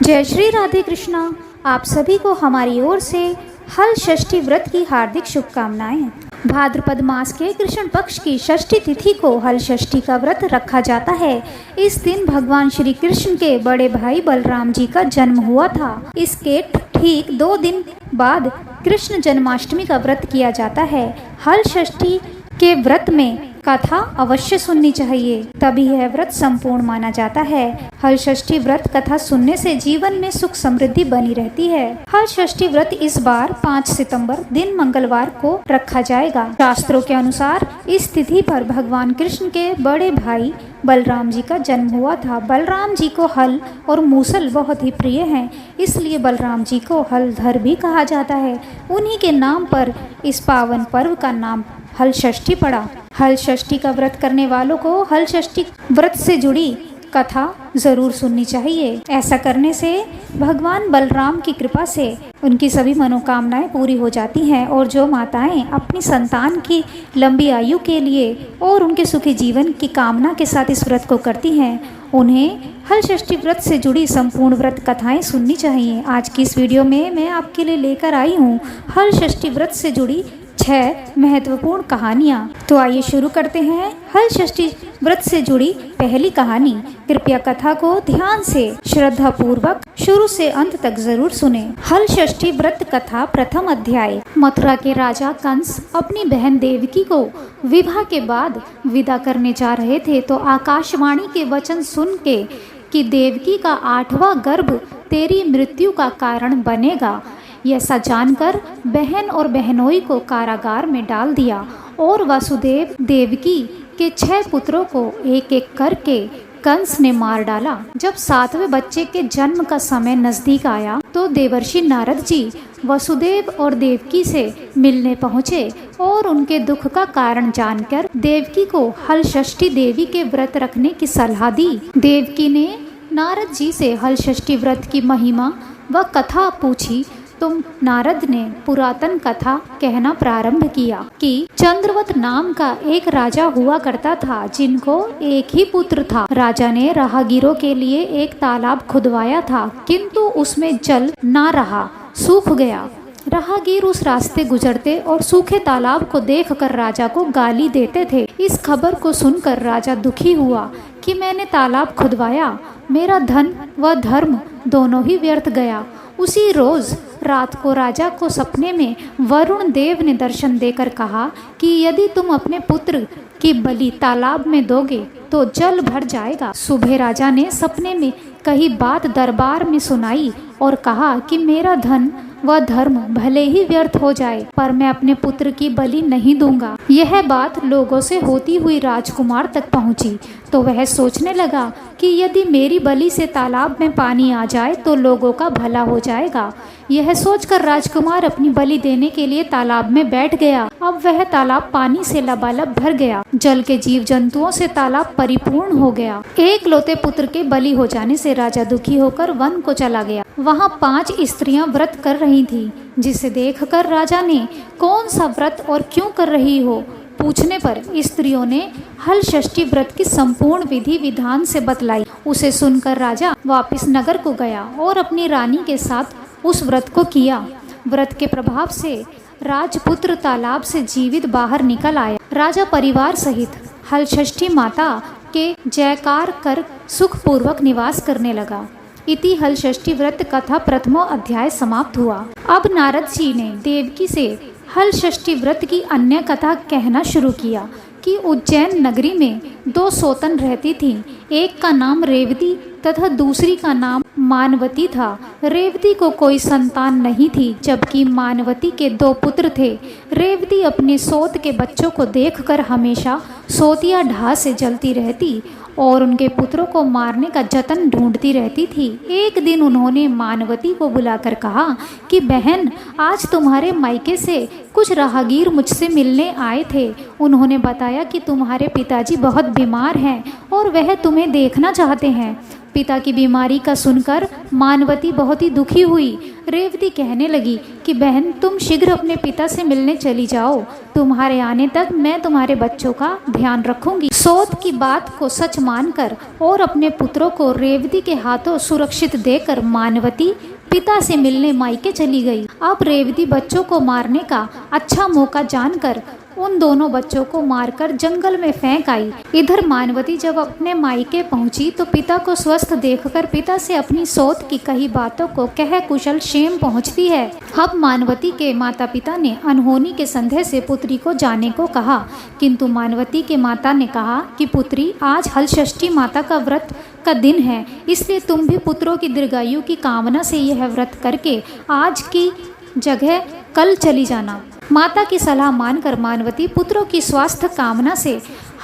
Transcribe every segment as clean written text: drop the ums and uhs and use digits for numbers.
जय श्री राधे कृष्णा। आप सभी को हमारी ओर से हल षष्ठी व्रत की हार्दिक शुभकामनाएं। भाद्रपद मास के कृष्ण पक्ष की षष्ठी तिथि को हल षष्ठी का व्रत रखा जाता है। इस दिन भगवान श्री कृष्ण के बड़े भाई बलराम जी का जन्म हुआ था। इसके ठीक 2 दिन बाद कृष्ण जन्माष्टमी का व्रत किया जाता है। हल षष्ठी के व्रत में कथा अवश्य सुननी चाहिए, तभी यह व्रत संपूर्ण माना जाता है। हल षष्ठी व्रत कथा सुनने से जीवन में सुख समृद्धि बनी रहती है। हल षष्ठी व्रत इस बार 5 सितंबर दिन मंगलवार को रखा जाएगा। शास्त्रों के अनुसार इस तिथि पर भगवान कृष्ण के बड़े भाई बलराम जी का जन्म हुआ था। बलराम जी को हल और मूसल बहुत ही प्रिय हैं, इसलिए बलराम जी को हलधर भी कहा जाता है। उन्हीं के नाम पर इस पावन पर्व का नाम हल षष्ठी पड़ा। हल षष्ठी का व्रत करने वालों को हल षष्ठी व्रत से जुड़ी कथा जरूर सुननी चाहिए। ऐसा करने से भगवान बलराम की कृपा से उनकी सभी मनोकामनाएं पूरी हो जाती हैं और जो माताएं अपनी संतान की लंबी आयु के लिए और उनके सुखी जीवन की कामना के साथ इस व्रत को करती हैं, उन्हें हल षष्ठी व्रत से जुड़ी संपूर्ण व्रत कथाएं सुननी चाहिए। आज की इस वीडियो में मैं आपके लिए लेकर आई हूँ हल षष्ठी व्रत से जुड़ी 6 महत्वपूर्ण कहानियाँ। तो आइए शुरू करते हैं हल षष्ठी व्रत से जुड़ी पहली कहानी। कृपया कथा को ध्यान से श्रद्धा पूर्वक शुरू से अंत तक जरूर सुने। हल षष्ठी व्रत कथा प्रथम अध्याय। मथुरा के राजा कंस अपनी बहन देवकी को विवाह के बाद विदा करने जा रहे थे तो आकाशवाणी के वचन सुन के कि देवकी का 8वां गर्भ तेरी मृत्यु का कारण बनेगा, ऐसा जानकर बहन और बहनोई को कारागार में डाल दिया और वासुदेव देवकी के 6 पुत्रों को एक एक करके कंस ने मार डाला। जब 7वें बच्चे के जन्म का समय नजदीक आया तो देवर्षि नारद जी वसुदेव और देवकी से मिलने पहुँचे और उनके दुख का कारण जानकर देवकी को हल षष्ठी देवी के व्रत रखने की सलाह दी। देवकी ने नारद जी से हल षष्ठी व्रत की महिमा व कथा पूछी तो नारद ने पुरातन कथा कहना प्रारंभ किया कि चंद्रवत नाम का एक राजा हुआ करता था जिनको एक ही पुत्र था। राजा ने राहगीरों के लिए एक तालाब खुदवाया था, किंतु उसमें जल ना रहा, सूख गया। राहगीर उस रास्ते गुजरते और सूखे तालाब को देखकर राजा को गाली देते थे। इस खबर को सुनकर राजा दुखी हुआ कि मैंने तालाब खुदवाया, मेरा धन व धर्म दोनों ही व्यर्थ गया। उसी रोज रात को राजा को सपने में वरुण देव ने दर्शन देकर कहा कि यदि तुम अपने पुत्र की बलि तालाब में दोगे तो जल भर जाएगा। सुबह राजा ने सपने में कही बात दरबार में सुनाई और कहा कि मेरा धन व धर्म भले ही व्यर्थ हो जाए पर मैं अपने पुत्र की बलि नहीं दूंगा। यह बात लोगों से होती हुई राजकुमार तक पहुंची तो वह सोचने लगा कि यदि मेरी बलि से तालाब में पानी आ जाए तो लोगों का भला हो जाएगा। यह सोचकर राजकुमार अपनी बलि देने के लिए तालाब में बैठ गया। अब वह तालाब पानी से लबालब भर गया। जल के जीव जंतुओं से तालाब परिपूर्ण हो गया। एक लौते पुत्र के बलि हो जाने से राजा दुखी होकर वन को चला गया। वहाँ 5 स्त्रियां व्रत कर रही थी, जिसे देखकर राजा ने कौन सा व्रत और क्यों कर रही हो पूछने पर स्त्रियों ने हल षष्ठी व्रत की संपूर्ण विधि विधान से बतलाई। उसे सुनकर राजा वापस नगर को गया और अपनी रानी के साथ उस व्रत को किया। व्रत के प्रभाव से राजपुत्र तालाब से जीवित बाहर निकल आया। राजा परिवार सहित हल षष्ठी माता के जयकार कर सुखपूर्वक निवास करने लगा। इति हल षष्ठी व्रत कथा प्रथमो अध्याय समाप्त हुआ। अब नारद जी ने देवकी से हल षष्ठी व्रत की अन्य कथा कहना शुरू किया कि उज्जैन नगरी में 2 सौतन रहती थीं। एक का नाम रेवती तथा दूसरी का नाम मानवती था। रेवती को कोई संतान नहीं थी, जबकि मानवती के 2 पुत्र थे। रेवती अपने सौत के बच्चों को देखकर हमेशा सोतिया ढा से जलती रहती और उनके पुत्रों को मारने का जतन ढूंढती रहती थी। एक दिन उन्होंने मानवती को बुलाकर कहा कि बहन, आज तुम्हारे मायके से कुछ राहगीर मुझसे मिलने आए थे। उन्होंने बताया कि तुम्हारे पिताजी बहुत बीमार हैं और वह तुम्हें देखना चाहते हैं। पिता की बीमारी का सुनकर मानवती बहुत ही दुखी हुई। रेवती कहने लगी कि बहन, तुम शीघ्र अपने पिता से मिलने चली जाओ। तुम्हारे आने तक मैं तुम्हारे बच्चों का ध्यान रखूंगी। सोत की बात को सच मानकर और अपने पुत्रों को रेवती के हाथों सुरक्षित देकर मानवती पिता से मिलने मायके चली गई। अब रेवती बच्चों को मारने का अच्छा मौका जानकर उन दोनों बच्चों को मारकर जंगल में फेंक आई। इधर मानवती जब अपने मायके पहुंची तो पिता को स्वस्थ देखकर पिता से अपनी सोत की कही बातों को कह कुशल क्षेम पहुंचती है। अब मानवती के माता पिता ने अनहोनी के संदेह से पुत्री को जाने को कहा, किंतु मानवती के माता ने कहा कि पुत्री, आज हलषष्ठी माता का व्रत का दिन है, इसलिए तुम भी पुत्रों की दीर्घायु की कामना से यह व्रत करके आज की जगह कल चली जाना। माता की सलाह मानकर मानवती पुत्रों की स्वास्थ्य कामना से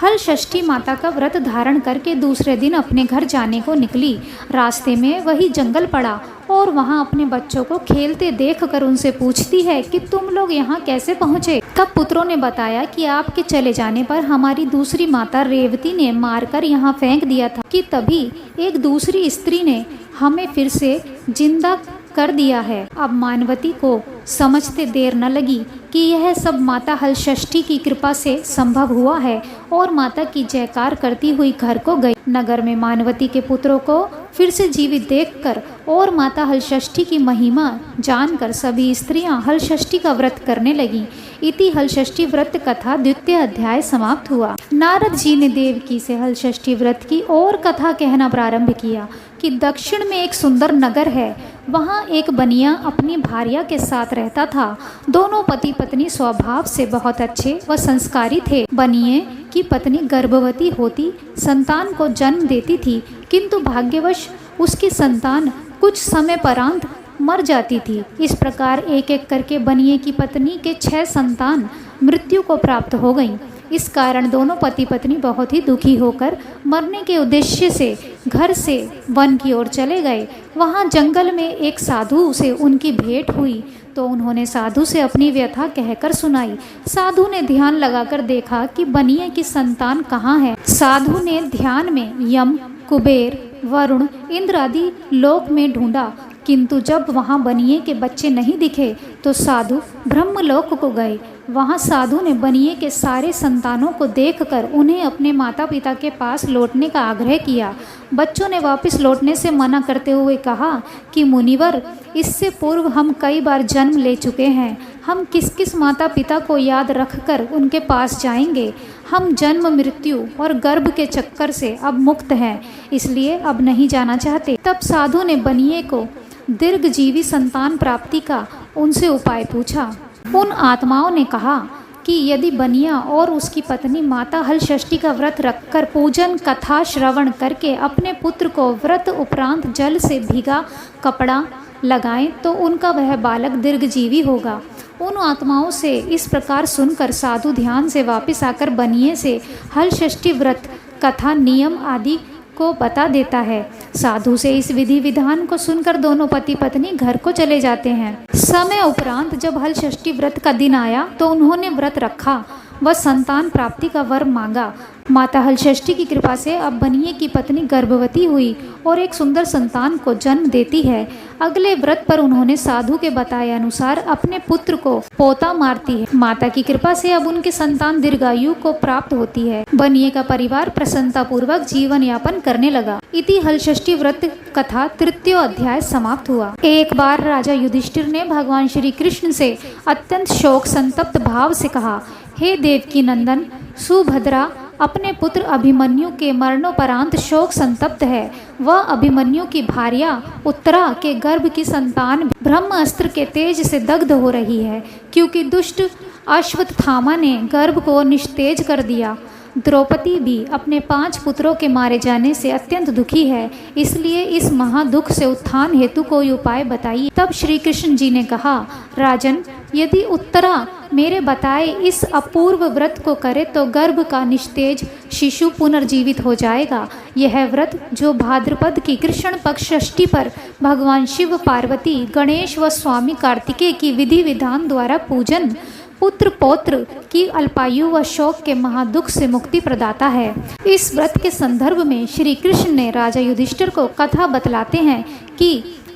हलषष्ठी माता का व्रत धारण करके दूसरे दिन अपने घर जाने को निकली। रास्ते में वही जंगल पड़ा और वहाँ अपने बच्चों को खेलते देखकर उनसे पूछती है कि तुम लोग यहाँ कैसे पहुँचे। तब पुत्रों ने बताया कि आपके चले जाने पर हमारी दूसरी माता रेवती ने मारकर यहाँ फेंक दिया था कि तभी एक दूसरी स्त्री ने हमें फिर से जिंदा कर दिया है। अब मानवती को समझते देर न लगी कि यह सब माता हलषष्ठी की कृपा से संभव हुआ है और माता की जयकार करती हुई घर को गई। नगर में मानवती के पुत्रों को फिर से जीवित देखकर और माता हलषष्ठी की महिमा जानकर सभी स्त्रियां हलषष्ठी का व्रत करने लगीं। इति हलषष्ठी व्रत कथा द्वितीय अध्याय समाप्त हुआ। नारद जी ने देवकी से हलषष्ठी व्रत की और कथा कहना प्रारंभ किया कि दक्षिण में एक सुंदर नगर है। वहाँ एक बनिया अपनी भार्या के साथ रहता था। दोनों पति पत्नी स्वभाव से बहुत अच्छे व संस्कारी थे। बनिए की पत्नी गर्भवती होती संतान को जन्म देती थी, किंतु भाग्यवश उसकी संतान कुछ समय परांत मर जाती थी। इस प्रकार एक एक करके बनिए की पत्नी के 6 संतान मृत्यु को प्राप्त हो गईं। इस कारण दोनों पति पत्नी बहुत ही दुखी होकर मरने के उद्देश्य से घर से वन की ओर चले गए। वहाँ जंगल में एक साधु से उनकी भेंट हुई तो उन्होंने साधु से अपनी व्यथा कहकर सुनाई। साधु ने ध्यान लगाकर देखा कि बनिए की संतान कहाँ है। साधु ने ध्यान में यम, कुबेर, वरुण, इंद्र आदि लोक में ढूंढा, किंतु जब वहाँ बनिए के बच्चे नहीं दिखे तो साधु ब्रह्मलोक को गए। वहाँ साधु ने बनिए के सारे संतानों को देखकर उन्हें अपने माता पिता के पास लौटने का आग्रह किया। बच्चों ने वापस लौटने से मना करते हुए कहा कि मुनिवर, इससे पूर्व हम कई बार जन्म ले चुके हैं। हम किस किस माता पिता को याद रखकर उनके पास जाएंगे। हम जन्म, मृत्यु और गर्भ के चक्कर से अब मुक्त हैं, इसलिए अब नहीं जाना चाहते। तब साधु ने बनिए को दीर्घजीवी संतान प्राप्ति का उनसे उपाय पूछा। उन आत्माओं ने कहा कि यदि बनिया और उसकी पत्नी माता हलषष्ठी का व्रत रखकर पूजन कथा श्रवण करके अपने पुत्र को व्रत उपरांत जल से भीगा कपड़ा लगाएं तो उनका वह बालक दीर्घजीवी होगा। उन आत्माओं से इस प्रकार सुनकर साधु ध्यान से वापस आकर बनिए से हलषष्ठी व्रत कथा नियम आदि को बता देता है। साधु से इस विधि विधान को सुनकर दोनों पति पत्नी घर को चले जाते हैं। समय उपरांत जब हलषष्ठी व्रत का दिन आया तो उन्होंने व्रत रखा व संतान प्राप्ति का वर मांगा। माता हलषष्ठी की कृपा से अब बनिए की पत्नी गर्भवती हुई और एक सुंदर संतान को जन्म देती है। अगले व्रत पर उन्होंने साधु के बताए अनुसार अपने पुत्र को पोता मारती है। माता की कृपा से अब उनके संतान दीर्घायु को प्राप्त होती है। बनिए का परिवार प्रसन्नता पूर्वक जीवन यापन करने लगा। इति हलषष्ठी व्रत कथा तृतीय अध्याय समाप्त हुआ। एक बार राजा युधिष्ठिर ने भगवान श्री कृष्ण से अत्यंत शोक संतप्त भाव से कहा, हे देवकी नंदन, सुभद्रा अपने पुत्र अभिमन्यु के मरणोपरांत शोक संतप्त है। वह अभिमन्यु की भार्या उत्तरा के गर्भ की संतान ब्रह्म अस्त्र के तेज से दग्ध हो रही है, क्योंकि दुष्ट अश्वत्थामा ने गर्भ को निस्तेज कर दिया। द्रौपदी भी अपने 5 पुत्रों के मारे जाने से अत्यंत दुखी है, इसलिए इस महादुख से उत्थान हेतु कोई उपाय बताइए। तब श्री कृष्ण जी ने कहा, राजन, यदि उत्तरा मेरे बताए इस अपूर्व व्रत को करे तो गर्भ का निस्तेज शिशु पुनर्जीवित हो जाएगा। यह व्रत जो भाद्रपद की कृष्ण पक्ष षष्ठी पर भगवान शिव, पार्वती, गणेश व स्वामी कार्तिकेय की विधि विधान द्वारा पूजन पुत्र पौत्र की अल्पायु व शोक के महादुख से मुक्ति प्रदाता है। इस व्रत के संदर्भ में श्री कृष्ण ने राजा युधिष्ठिर को कथा बतलाते हैं कि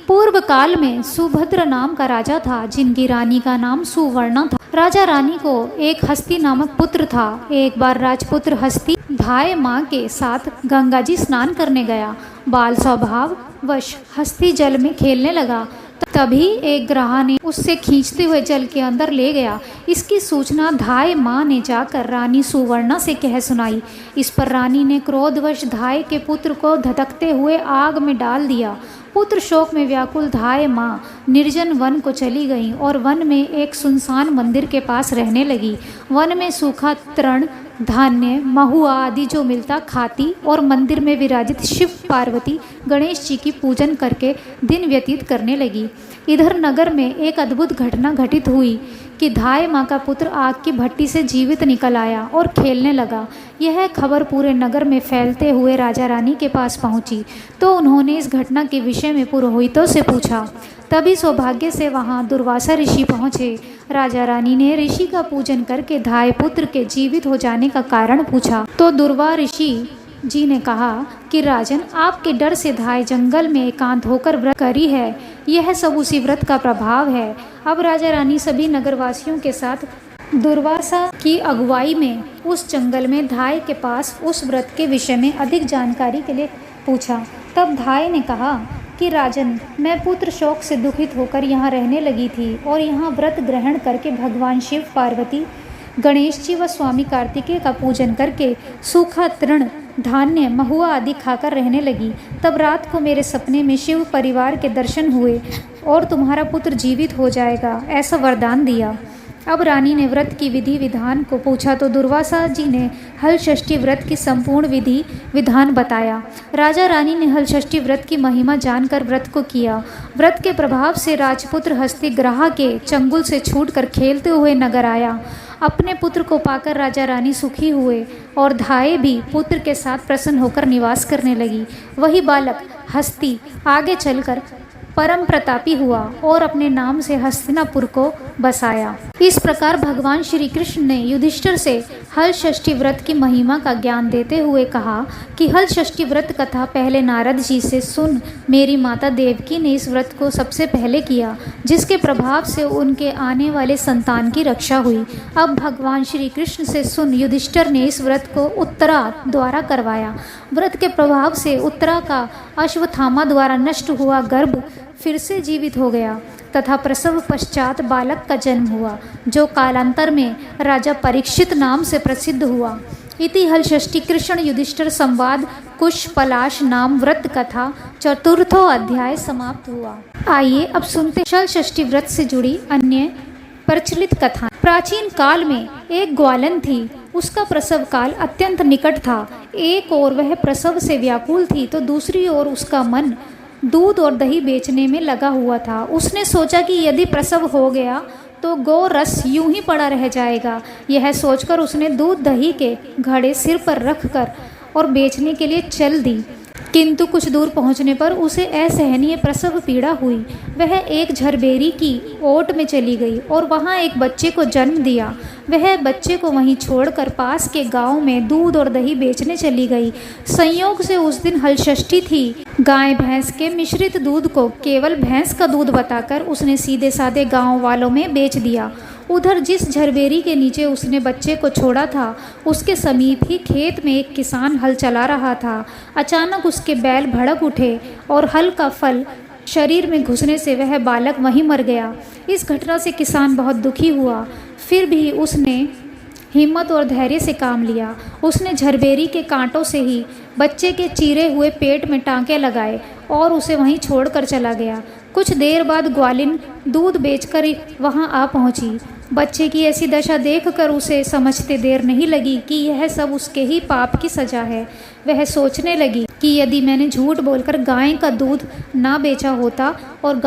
पूर्व काल में सुभद्र नाम का राजा था, जिनकी रानी का नाम सुवर्णा था। राजा रानी को एक हस्ती नामक पुत्र था। एक बार राजपुत्र हस्ती धाय माँ के साथ गंगा जी स्नान करने गया। बाल स्वभाव वश हस्ती जल में खेलने लगा। तभी एक ग्राह ने उससे खींचते हुए जल के अंदर ले गया। इसकी सूचना धाय माँ ने जाकर रानी सुवर्णा से कह सुनाई। इस पर रानी ने क्रोधवश धाय के पुत्र को धधकते हुए आग में डाल दिया। पुत्र शोक में व्याकुल धाय माँ निर्जन वन को चली गई और वन में एक सुनसान मंदिर के पास रहने लगी। वन में सूखा तृण धान्य महुआ आदि जो मिलता खाती और मंदिर में विराजित शिव पार्वती गणेश जी की पूजन करके दिन व्यतीत करने लगी। इधर नगर में एक अद्भुत घटना घटित हुई कि धाय माँ का पुत्र आग की भट्टी से जीवित निकल आया और खेलने लगा। यह खबर पूरे नगर में फैलते हुए राजा रानी के पास पहुंची तो उन्होंने इस घटना के विषय में पुरोहितों से पूछा। तभी सौभाग्य से वहां दुर्वासा ऋषि पहुंचे। राजा रानी ने ऋषि का पूजन करके धाय पुत्र के जीवित हो जाने का कारण पूछा तो दुर्वा ऋषि जी ने कहा कि राजन, आपके डर से धाय जंगल में एकांत होकर व्रत करी है। यह सब उसी व्रत का प्रभाव है। अब राजा रानी सभी नगरवासियों के साथ दुर्वासा की अगुवाई में उस जंगल में धाय के पास उस व्रत के विषय में अधिक जानकारी के लिए पूछा। तब धाय ने कहा कि राजन, मैं पुत्र शोक से दुखित होकर यहाँ रहने लगी थी और यहाँ व्रत ग्रहण करके भगवान शिव पार्वती गणेश जी व स्वामी कार्तिकेय का पूजन करके सूखा तृण धान्य महुआ आदि खाकर रहने लगी। तब रात को मेरे सपने में शिव परिवार के दर्शन हुए और तुम्हारा पुत्र जीवित हो जाएगा, ऐसा वरदान दिया। अब रानी ने व्रत की विधि विधान को पूछा तो दुर्वासा जी ने हल षष्ठी व्रत की संपूर्ण विधि विधान बताया। राजा रानी ने हल षष्ठी व्रत की महिमा जानकर व्रत को किया। व्रत के प्रभाव से राजपुत्र हस्ती ग्राह के चंगुल से छूटकर खेलते हुए नगर आया। अपने पुत्र को पाकर राजा रानी सुखी हुए और धाय भी पुत्र के साथ प्रसन्न होकर निवास करने लगी। वही बालक हस्ती आगे चलकर परम प्रतापी हुआ और अपने नाम से हस्तिनापुर को बसाया। इस प्रकार भगवान श्री कृष्ण ने युधिष्ठिर से हल षष्ठी व्रत की महिमा का ज्ञान देते हुए कहा कि हल षष्ठी व्रत कथा पहले नारद जी से सुन। मेरी माता देवकी ने इस व्रत को सबसे पहले किया, जिसके प्रभाव से उनके आने वाले संतान की रक्षा हुई। अब भगवान श्री कृष्ण से सुन। युधिष्ठिर ने इस व्रत को उत्तरा द्वारा करवाया। व्रत के प्रभाव से उत्तरा का अश्वत्थामा द्वारा नष्ट हुआ गर्भ फिर से जीवित हो गया तथा प्रसव पश्चात बालक का जन्म हुआ, जो कालांतर में राजा परीक्षित नाम से प्रसिद्ध हुआ। इति हल षष्ठी कृष्ण युधिष्ठिर संवाद कुश पलाश नाम व्रत कथा चतुर्थो अध्याय समाप्त हुआ। आइए अब सुनते हल षष्ठी व्रत से जुड़ी अन्य प्रचलित कथा। प्राचीन काल में एक ग्वालन थी। उसका प्रसव काल अत्यंत निकट था। एक ओर वह प्रसव से व्याकुल थी तो दूसरी ओर उसका मन दूध और दही बेचने में लगा हुआ था। उसने सोचा कि यदि प्रसव हो गया तो गौ रस यूं ही पड़ा रह जाएगा। यह सोचकर उसने दूध दही के घड़े सिर पर रखकर और बेचने के लिए चल दी। किंतु कुछ दूर पहुंचने पर उसे असहनीय प्रसव पीड़ा हुई। वह एक झरबेरी की ओट में चली गई और वहां एक बच्चे को जन्म दिया। वह बच्चे को वहीं छोड़कर पास के गांव में दूध और दही बेचने चली गई। संयोग से उस दिन हल षष्ठी थी। गाय भैंस के मिश्रित दूध को केवल भैंस का दूध बताकर उसने सीधे साधे गांव वालों में बेच दिया। उधर जिस झरबेरी के नीचे उसने बच्चे को छोड़ा था, उसके समीप ही खेत में एक किसान हल चला रहा था। अचानक उसके बैल भड़क उठे और हल का फल शरीर में घुसने से वह बालक वहीं मर गया। इस घटना से किसान बहुत दुखी हुआ। फिर भी उसने हिम्मत और धैर्य से काम लिया। उसने झरबेरी के कांटों से ही बच्चे के चीरे हुए पेट में टांके लगाए और उसे वहीं छोड़कर चला गया। कुछ देर बाद ग्वालिन दूध बेचकर वहां आ पहुंची। बच्चे की ऐसी दशा देखकर उसे समझते देर नहीं लगी कि यह सब उसके ही पाप की सजा है। वह सोचने लगी कि यदि मैंने झूठ बोलकर गाय का दूध ना बेचा होता और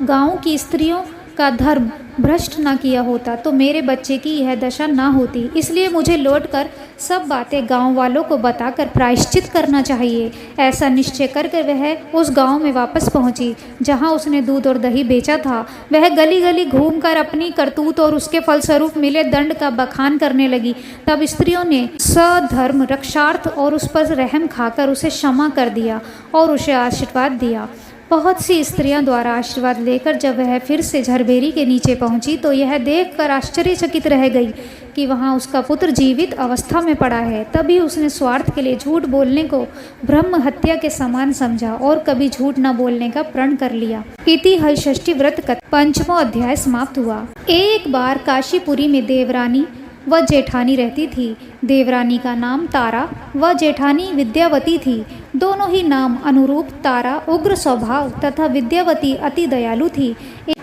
गांव की स्त्रियों का धर्म भ्रष्ट ना किया होता तो मेरे बच्चे की यह दशा ना होती। इसलिए मुझे लौटकर सब बातें गांव वालों को बताकर प्रायश्चित करना चाहिए। ऐसा निश्चय करके वह उस गांव में वापस पहुंची जहां उसने दूध और दही बेचा था। वह गली गली घूमकर अपनी करतूत और उसके फलस्वरूप मिले दंड का बखान करने लगी। तब स्त्रियों ने सधर्म रक्षार्थ और उस पर रहम खाकर उसे क्षमा कर दिया और उसे आशीर्वाद दिया। बहुत सी स्त्रियों द्वारा आशीर्वाद लेकर जब वह फिर से झरबेरी के नीचे पहुंची तो यह देखकर आश्चर्यचकित रह गई कि वहां उसका पुत्र जीवित अवस्था में पड़ा है। तभी उसने स्वार्थ के लिए झूठ बोलने को ब्रह्म हत्या के समान समझा और कभी झूठ न बोलने का प्रण कर लिया। इति हलषष्ठी व्रत का 5वां अध्याय समाप्त हुआ। एक बार काशीपुरी में देवरानी व जेठानी रहती थी। देवरानी का नाम तारा व जेठानी विद्यावती थी। दोनों ही नाम अनुरूप। तारा उग्र स्वभाव तथा विद्यावती अति दयालु थी।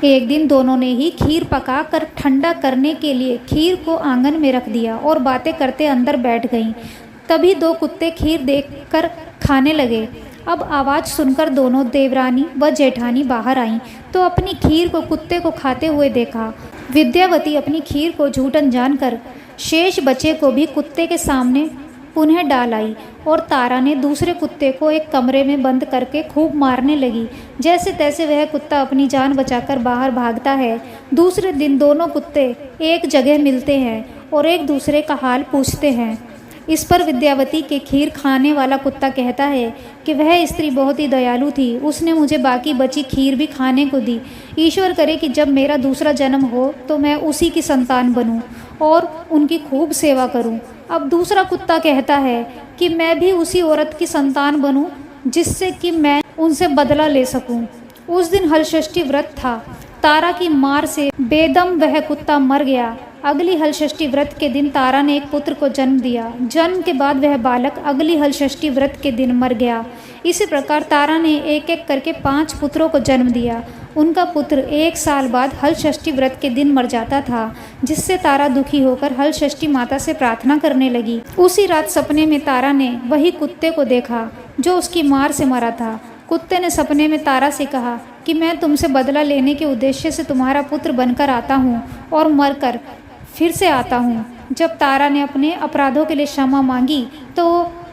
एक दिन दोनों ने ही खीर पकाकर ठंडा करने के लिए खीर को आंगन में रख दिया और बातें करते अंदर बैठ गईं। तभी 2 कुत्ते खीर देखकर खाने लगे। अब आवाज़ सुनकर दोनों देवरानी व जेठानी बाहर आईं तो अपनी खीर को कुत्ते को खाते हुए देखा। विद्यावती अपनी खीर को झूठन जानकर शेष बचे को भी कुत्ते के सामने पुनः डाल आई और तारा ने दूसरे कुत्ते को एक कमरे में बंद करके खूब मारने लगी। जैसे तैसे वह कुत्ता अपनी जान बचाकर बाहर भागता है। दूसरे दिन दोनों कुत्ते एक जगह मिलते हैं और एक दूसरे का हाल पूछते हैं। इस पर विद्यावती के खीर खाने वाला कुत्ता कहता है कि वह स्त्री बहुत ही दयालु थी, उसने मुझे बाकी बची खीर भी खाने को दी। ईश्वर करे कि जब मेरा दूसरा जन्म हो तो मैं उसी की संतान बनूं और उनकी खूब सेवा करूं। अब दूसरा कुत्ता कहता है कि मैं भी उसी औरत की संतान बनूं जिससे कि मैं उनसे बदला ले सकूं। उस दिन हलषष्ठी व्रत था। तारा की मार से बेदम वह कुत्ता मर गया। अगली हलषष्ठी व्रत के दिन तारा ने एक पुत्र को जन्म दिया। जन्म के बाद वह बालक अगली हलषष्ठी व्रत के दिन मर गया। इसी प्रकार तारा ने एक एक करके 5 पुत्रों को जन्म दिया। उनका पुत्र 1 साल बाद हलषष्ठी व्रत के दिन मर जाता था, जिससे तारा दुखी होकर हलषष्ठी माता से प्रार्थना करने लगी। उसी रात सपने में तारा ने वही कुत्ते को देखा जो उसकी मार से मरा था। कुत्ते ने सपने में तारा से कहा कि मैं तुमसे बदला लेने के उद्देश्य से तुम्हारा पुत्र बनकर आता हूँ और मरकर फिर से आता हूँ। जब तारा ने अपने अपराधों के लिए क्षमा मांगी तो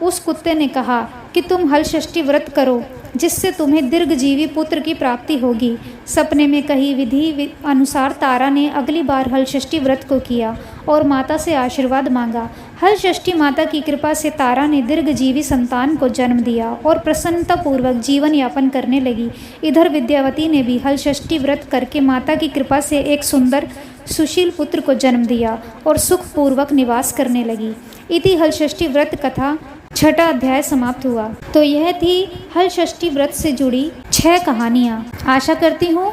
उस कुत्ते ने कहा कि तुम हलषष्ठी व्रत करो जिससे तुम्हें दीर्घजीवी पुत्र की प्राप्ति होगी। सपने में कही विधि अनुसार तारा ने अगली बार हलषष्ठी व्रत को किया और माता से आशीर्वाद मांगा। हलषष्ठी माता की कृपा से तारा ने दीर्घजीवी संतान को जन्म दिया और प्रसन्नतापूर्वक जीवन यापन करने लगी। इधर विद्यावती ने भी हलषष्ठी व्रत करके माता की कृपा से एक सुंदर सुशील पुत्र को जन्म दिया और सुखपूर्वक निवास करने लगी। इति हलषष्ठी व्रत कथा 6वां अध्याय समाप्त हुआ। तो यह थी हलषष्ठी व्रत से जुड़ी 6 कहानियाँ। आशा करती हूँ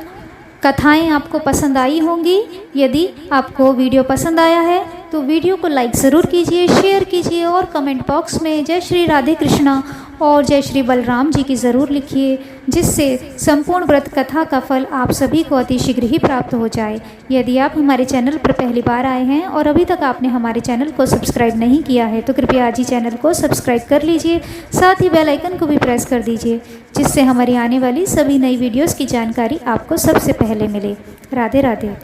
कथाएं आपको पसंद आई होंगी। यदि आपको वीडियो पसंद आया है तो वीडियो को लाइक ज़रूर कीजिए, शेयर कीजिए और कमेंट बॉक्स में जय श्री राधे कृष्णा और जय श्री बलराम जी की ज़रूर लिखिए, जिससे संपूर्ण व्रत कथा का फल आप सभी को अतिशीघ्र ही प्राप्त हो जाए। यदि आप हमारे चैनल पर पहली बार आए हैं और अभी तक आपने हमारे चैनल को सब्सक्राइब नहीं किया है तो कृपया आज ही चैनल को सब्सक्राइब कर लीजिए। साथ ही बेल आइकन को भी प्रेस कर दीजिए, जिससे हमारी आने वाली सभी नई वीडियोज़ की जानकारी आपको सबसे पहले मिले। राधे राधे।